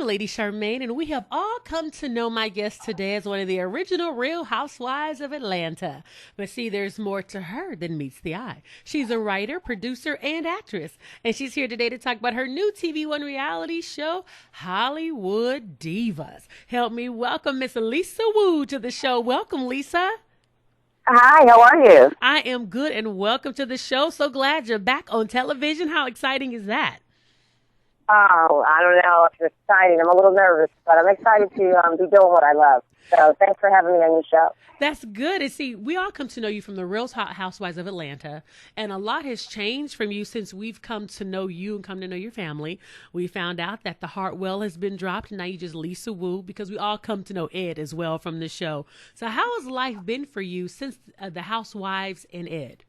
Lady Charmaine, and we have all come to know my guest today as one of the original Real Housewives of Atlanta. But see, there's more to her than meets the eye. She's a writer, producer, and actress, and she's here today to talk about her new TVOne reality show, Hollywood Divas. Help me welcome Miss Lisa Wu to the show. Welcome, Lisa. Hi, how are you? I am good, and welcome to the show. So glad you're back on television. How exciting is that? Oh, I don't know. It's exciting. I'm a little nervous, but I'm excited to be doing what I love. So thanks for having me on your show. That's good. And see, we all come to know you from the Real Housewives of Atlanta, and a lot has changed from you since we've come to know you and come to know your family. We found out that the Hartwell has been dropped, and now you just Lisa Wu, because we all come to know Ed as well from the show. So how has life been for you since the Housewives and Ed?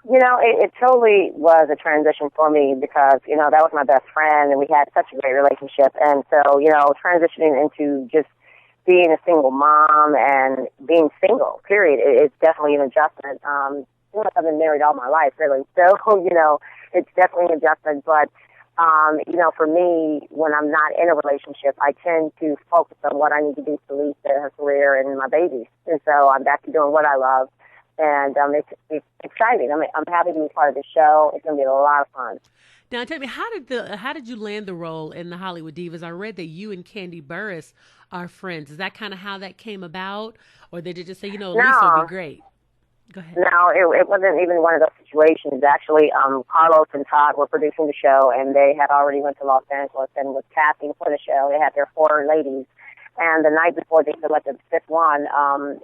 You know, it totally was a transition for me because, you know, that was my best friend, and we had such a great relationship. And so, you know, transitioning into just being a single mom and being single, period, it's definitely an adjustment. I've been married all my life, really. So, you know, it's definitely an adjustment. But, you know, for me, when I'm not in a relationship, I tend to focus on what I need to do for Lisa, her career, and my babies. And so I'm back to doing what I love. And it's exciting. I'm happy to be part of the show. It's going to be a lot of fun. Now, tell me, how did you land the role in the Hollywood Divas? I read that you and Candy Burris are friends. Is that kind of how that came about? Or did you just say, you know, Lisa would be great? Go ahead. No, it wasn't even one of those situations. Actually, Carlos and Todd were producing the show, and they had already went to Los Angeles and was casting for the show. They had their 4 ladies. And the night before they selected the 5th one,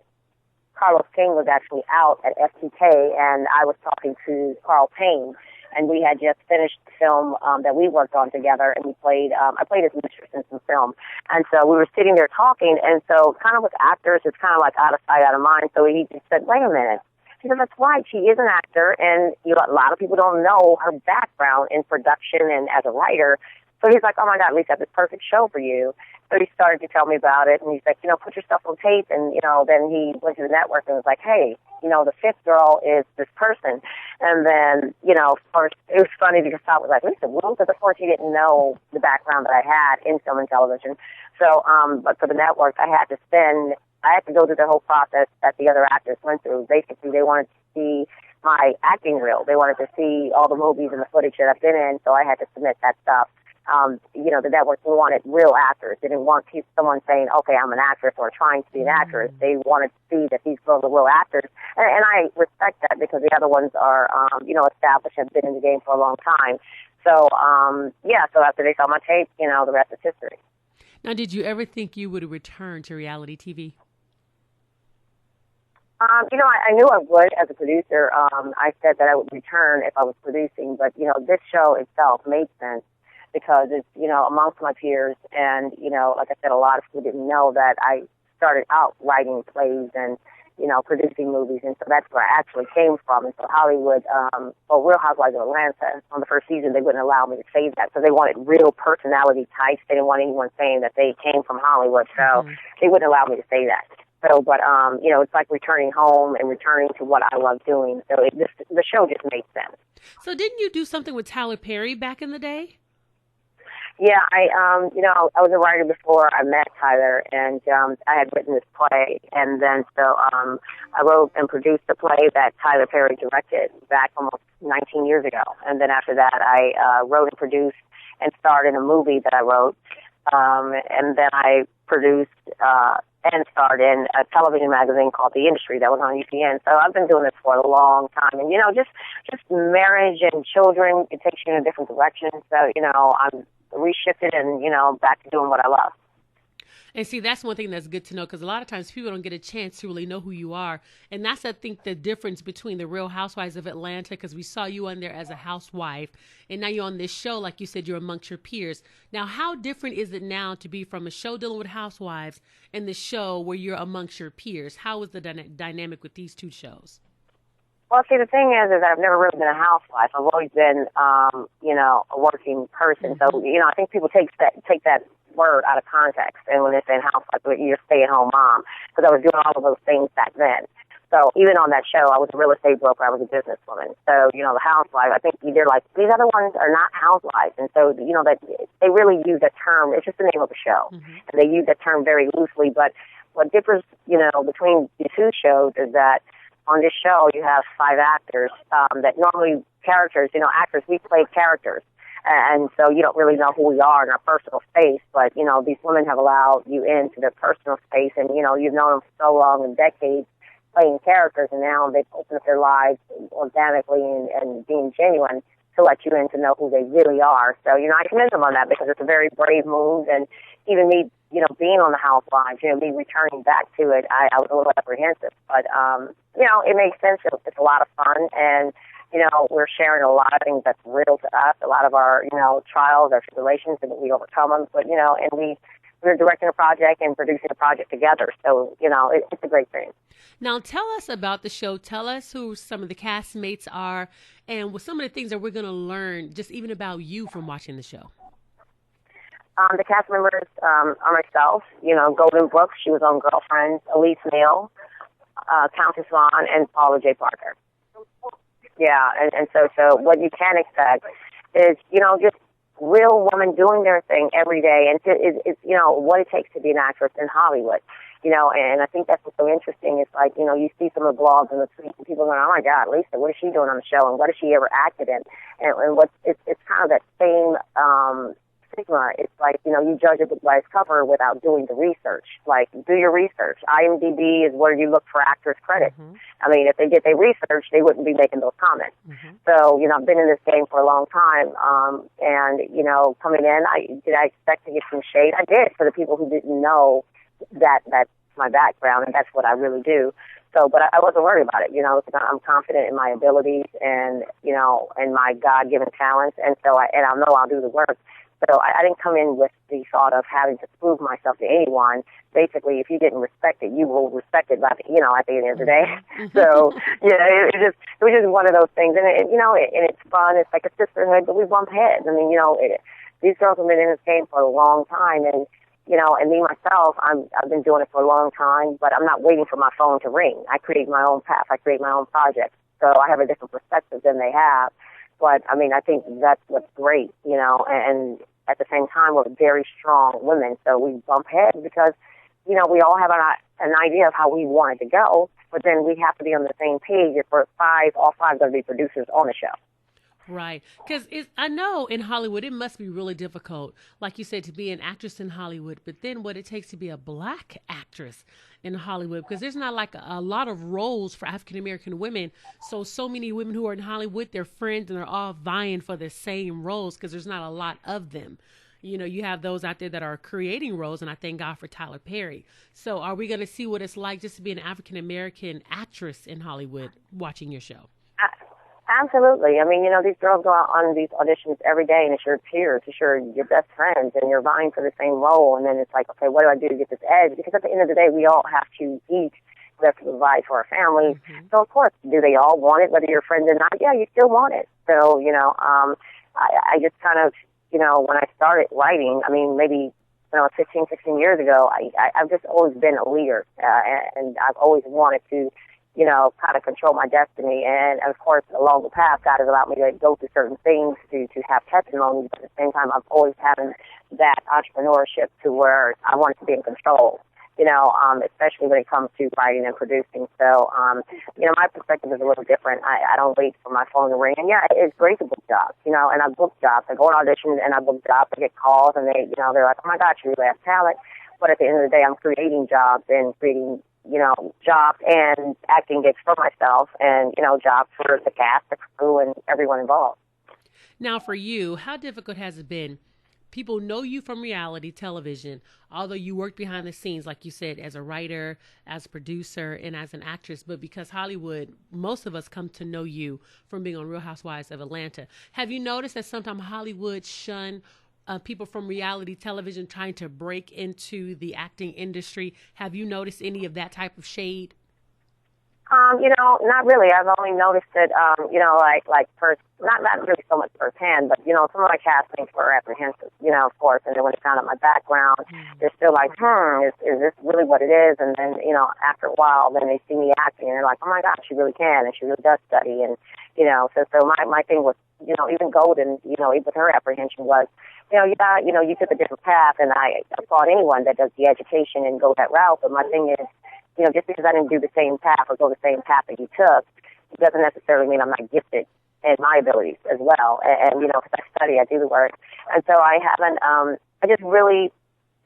Carlos King was actually out at FTK, and I was talking to Carl Payne, and we had just finished the film that we worked on together, and I played his mistress in some film. And so we were sitting there talking, and so kind of with actors, it's kind of like out of sight, out of mind. So he just said, wait a minute. He said, that's right, she is an actor, and you know, a lot of people don't know her background in production and as a writer. So he's like, oh, my God, Lisa, I have this perfect show for you. So he started to tell me about it, and he's like, you know, put yourself on tape. And, you know, then he went to the network and was like, hey, you know, the 5th girl is this person. And then, you know, of course, it was funny because I was like, Lisa, well, because of course he didn't know the background that I had in film and television. So, but for the network, I had to go through the whole process that the other actors went through. Basically, they wanted to see my acting reel. They wanted to see all the movies and the footage that I've been in, so I had to submit that stuff. You know, the network wanted real actors. They didn't want someone saying, okay, I'm an actress or trying to be an actress. They wanted to see that these girls are real actors. And I respect that because the other ones are, you know, established, have been in the game for a long time. So, yeah, so after they saw my tape, you know, the rest is history. Now, did you ever think you would return to reality TV? You know, I knew I would as a producer. I said that I would return if I was producing, but, you know, this show itself made sense because it's, you know, amongst my peers. And, you know, like I said, a lot of people didn't know that I started out writing plays and, you know, producing movies. And so that's where I actually came from. And so Hollywood, Real Housewives of Atlanta, on the first season, they wouldn't allow me to say that. So they wanted real personality types. They didn't want anyone saying that they came from Hollywood. So they wouldn't allow me to say that. So, but, you know, it's like returning home and returning to what I love doing. So the show just made sense. So didn't you do something with Tyler Perry back in the day? Yeah, you know, I was a writer before I met Tyler, and I had written this play, and then so I wrote and produced a play that Tyler Perry directed back almost 19 years ago. And then after that, I wrote and produced and starred in a movie that I wrote, and then I produced and starred in a television magazine called The Industry that was on UPN. So I've been doing this for a long time. And, you know, just marriage and children, it takes you in a different direction. So, you know, I'm reshifted and, you know, back to doing what I love. And see, that's one thing that's good to know, because a lot of times people don't get a chance to really know who you are. And that's, I think, the difference between the Real Housewives of Atlanta, because we saw you on there as a housewife, and now you're on this show, like you said, you're amongst your peers. Now, how different is it now to be from a show dealing with housewives and the show where you're amongst your peers? How is the dynamic with these two shows? Well, see, the thing is that I've never really been a housewife. I've always been, you know, a working person. So, you know, I think people take that word out of context, and when they say housewife, you're a stay-at-home mom, because I was doing all of those things back then. So even on that show, I was a real estate broker. I was a businesswoman. So, you know, the housewife, I think they're like, these other ones are not housewives. And so, you know, that they really use that term. It's just the name of the show. And they use that term very loosely. But what differs, you know, between the two shows is that on this show, you have 5 actors that normally actors, we play characters. And so you don't really know who we are in our personal space, but, you know, these women have allowed you into their personal space, and, you know, you've known them for so long and decades playing characters, and now they've opened up their lives organically and being genuine to let you in to know who they really are. So, you know, I commend them on that because it's a very brave move, and even me, you know, being on the Housewives, you know, me returning back to it, I was a little apprehensive, but, you know, it makes sense. It's a lot of fun, and, you know, we're sharing a lot of things that's real to us, a lot of our, you know, trials, our tribulations, and we overcome them. But, you know, and we're directing a project and producing a project together. So, you know, it's a great thing. Now, tell us about the show. Tell us who some of the castmates are and what some of the things that we're going to learn just even about you from watching the show. The cast members are myself, you know, Golden Brooks. She was on Girlfriends, Elise Neal, Countess Vaughn, and Paula J. Parker. Yeah, and so what you can expect is, you know, just real women doing their thing every day, and it's you know, what it takes to be an actress in Hollywood, you know, and I think that's what's so interesting. It's like, you know, you see some of the blogs and the tweets, and people are going, oh my God, Lisa, what is she doing on the show, and what has she ever acted in? And it's kind of that same stigma. It's like, you know, you judge a book by its cover without doing the research. Like, do your research. IMDb is where you look for actors' credits. I mean, if they did their research, they wouldn't be making those comments. So, you know, I've been in this game for a long time, and, you know, coming in, did I expect to get some shade? I did, for the people who didn't know that's my background, and that's what I really do. So, but I wasn't worried about it, you know, because I'm confident in my abilities and, you know, and my God-given talents, and so I know I'll do the work. So I didn't come in with the thought of having to prove myself to anyone. Basically, if you didn't respect it, you will respect it, by the, you know, at the end of the day. So, yeah, it was just one of those things. And, you know, and it's fun. It's like a sisterhood, but we bump heads. I mean, you know, these girls have been in this game for a long time. And, you know, and me, myself, I've been doing it for a long time, but I'm not waiting for my phone to ring. I create my own path. I create my own projects. So I have a different perspective than they have. But, I mean, I think that's what's great, you know, and at the same time, we're very strong women, so we bump heads because, you know, we all have an idea of how we want it to go, but then we have to be on the same page if all five going to be producers on the show. Right. Because I know in Hollywood, it must be really difficult, like you said, to be an actress in Hollywood, but then what it takes to be a black actress in Hollywood, because there's not like a lot of roles for African-American women. So many women who are in Hollywood, they're friends and they're all vying for the same roles because there's not a lot of them. You know, you have those out there that are creating roles, and I thank God for Tyler Perry. So are we going to see what it's like just to be an African-American actress in Hollywood watching your show? Absolutely. I mean, you know, these girls go out on these auditions every day, and it's your peers, it's your best friends, and you're vying for the same role. And then it's like, okay, what do I do to get this edge? Because at the end of the day, we all have to eat. We have to provide for our families. So, of course, do they all want it, whether you're friends or not? Yeah, you still want it. So, you know, I just kind of, you know, when I started writing, I mean, maybe, you know, 15, 16 years ago, I've just always been a leader, and I've always wanted to, you know, kind of control my destiny. And, of course, along the path, God has allowed me to go through certain things to have testimonies. But at the same time, I've always had that entrepreneurship to where I wanted to be in control, you know, especially when it comes to writing and producing. So, you know, my perspective is a little different. I don't wait for my phone to ring. And, yeah, it's great to book jobs, you know, and I book jobs. I go on auditions and I book jobs. I get calls and they, you know, they're like, oh, my God, you really have talent. But at the end of the day, I'm creating jobs and creating, you know, jobs and acting gigs for myself and, you know, jobs for the cast, the crew, and everyone involved. Now, for you, how difficult has it been? People know you from reality television, although you worked behind the scenes, like you said, as a writer, as a producer, and as an actress. But because Hollywood, most of us come to know you from being on Real Housewives of Atlanta. Have you noticed that sometimes Hollywood shun people from reality television trying to break into the acting industry? Have you noticed any of that type of shade? You know, not really. I've only noticed that, you know, like not really so much firsthand, but, some of my castmates were apprehensive, of course. And then when they found out my background, they're still like, is this really what it is? And then, after a while, then they see me acting, and they're like, oh, my God, she really can, and she really does study. And, so my thing was, even Golden, even with her apprehension was, you took a different path, and I applaud anyone that does the education and go that route. But my thing is, just because I didn't do the same path or go the same path that you took, it doesn't necessarily mean I'm not gifted in my abilities as well. And because I study, I do the work. And so I haven't, I just really,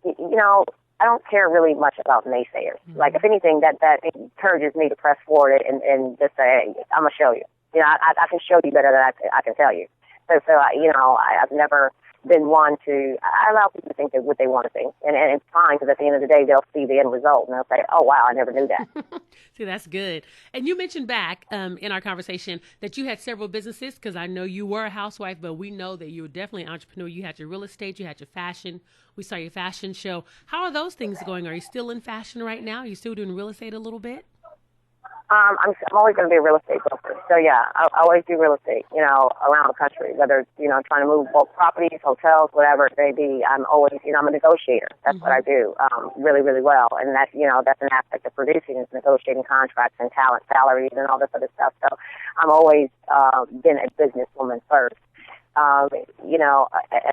I don't care really much about naysayers. Mm-hmm. Like, if anything, that encourages me to press forward and just say, I'm going to show you. I can show you better than I can tell you. So I've never been one to, I allow people to think that what they want to think. And it's fine, because at the end of the day, they'll see the end result and they'll say, oh, wow, I never knew that. See, that's good. And you mentioned back in our conversation that you had several businesses, because I know you were a housewife, but we know that you were definitely an entrepreneur. You had your real estate, you had your fashion. We saw your fashion show. How are those things going? Are you still in fashion right now? Are you still doing real estate a little bit? I'm always going to be a real estate broker. So, yeah, I always do real estate, around the country, whether it's, trying to move both properties, hotels, whatever it may be. I'm always, I'm a negotiator. That's what I do really, really well. And that's, that's an aspect of producing, is negotiating contracts and talent salaries and all this other stuff. So I'm always been a businesswoman first. As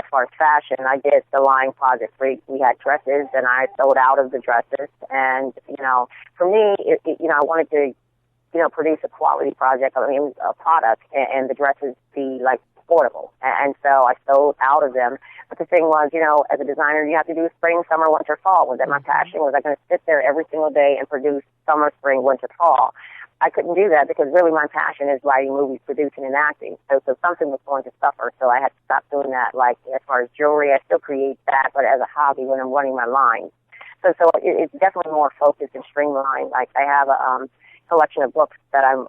far as fashion, I did the line Closet Freak. We had dresses, and I sold out of the dresses. And, for me, I wanted to, produce a quality project, a product, and the dresses be, like, affordable. And so I sold out of them. But the thing was, as a designer, you have to do spring, summer, winter, fall. Was that my passion? Was I going to sit there every single day and produce summer, spring, winter, fall? I couldn't do that, because really my passion is writing movies, producing, and acting. So something was going to suffer, so I had to stop doing that. Like, as far as jewelry, I still create that, but as a hobby when I'm running my line. So it's definitely more focused and streamlined. Like, I have a collection of books that I'm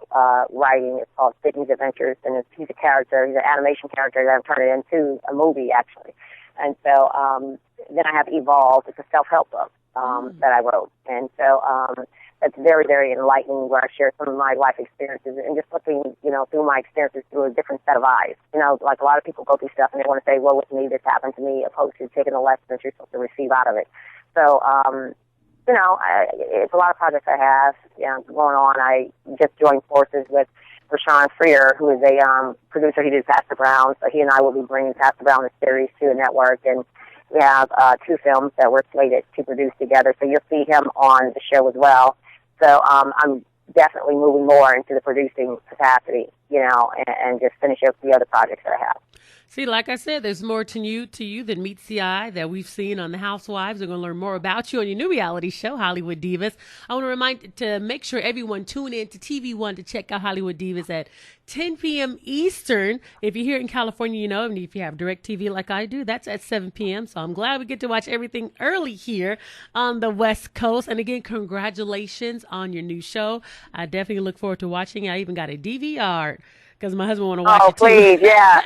writing. It's called Sydney's Adventures, and he's a character. He's an animation character that I'm turning into a movie, actually. And so then I have Evolve. It's a self-help book that I wrote. And so that's very, very enlightening, where I share some of my life experiences and just looking, through my experiences through a different set of eyes. Like, a lot of people go through stuff and they want to say, well, with me, this happened to me, opposed to taking a lesson that you're supposed to receive out of it. So, it's a lot of projects I have going on. I just joined forces with Rashawn Freer, who is a producer. He did Pastor Brown, so he and I will be bringing Pastor Brown the series to a network, and we have 2 films that we're slated to produce together, so you'll see him on the show as well. So I'm definitely moving more into the producing capacity, and just finish up the other projects that I have. See, like I said, there's more to you than meets the eye that we've seen on the Housewives. We're going to learn more about you on your new reality show, Hollywood Divas. I want to remind to make sure everyone tune in to TVOne to check out Hollywood Divas at 10 p.m. Eastern. If you're here in California, and if you have DirecTV like I do, that's at 7 p.m. So I'm glad we get to watch everything early here on the West Coast. And again, congratulations on your new show. I definitely look forward to watching it. I even got a DVR because my husband want to watch it too. Oh, please, yeah.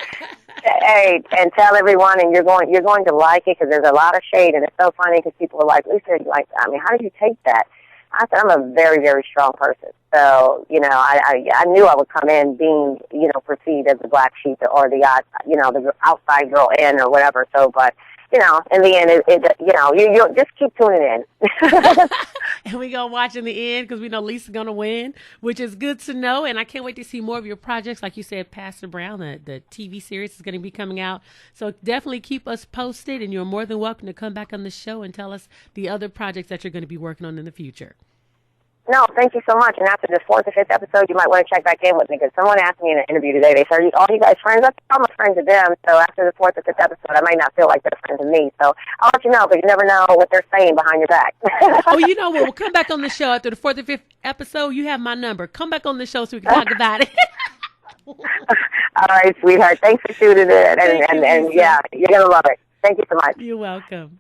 Hey, and tell everyone, and you're going to like it, because there's a lot of shade, and it's so funny because people are like, Lisa, how did you take that? I said, I'm a very, very strong person. So, I knew I would come in being, perceived as the black sheep or the outside girl in or whatever. So, but, in the end, you just keep tuning in. And we're going to watch in the end, because we know Lisa's going to win, which is good to know. And I can't wait to see more of your projects. Like you said, Pastor Brown, the TV series is going to be coming out. So definitely keep us posted, and you're more than welcome to come back on the show and tell us the other projects that you're going to be working on in the future. No, thank you so much. And after the 4th or 5th episode, you might want to check back in with me, because someone asked me in an interview today, they said, all you guys friends? I said, I'm a friend to them. So after the 4th or 5th episode, I might not feel like they're friends to me. So I'll let you know, because you never know what they're saying behind your back. Oh, you know what? We'll come back on the show after the 4th or 5th episode. You have my number. Come back on the show so we can talk about it. All right, sweetheart. Thanks for tuning in. And yeah, you're going to love it. Thank you so much. You're welcome.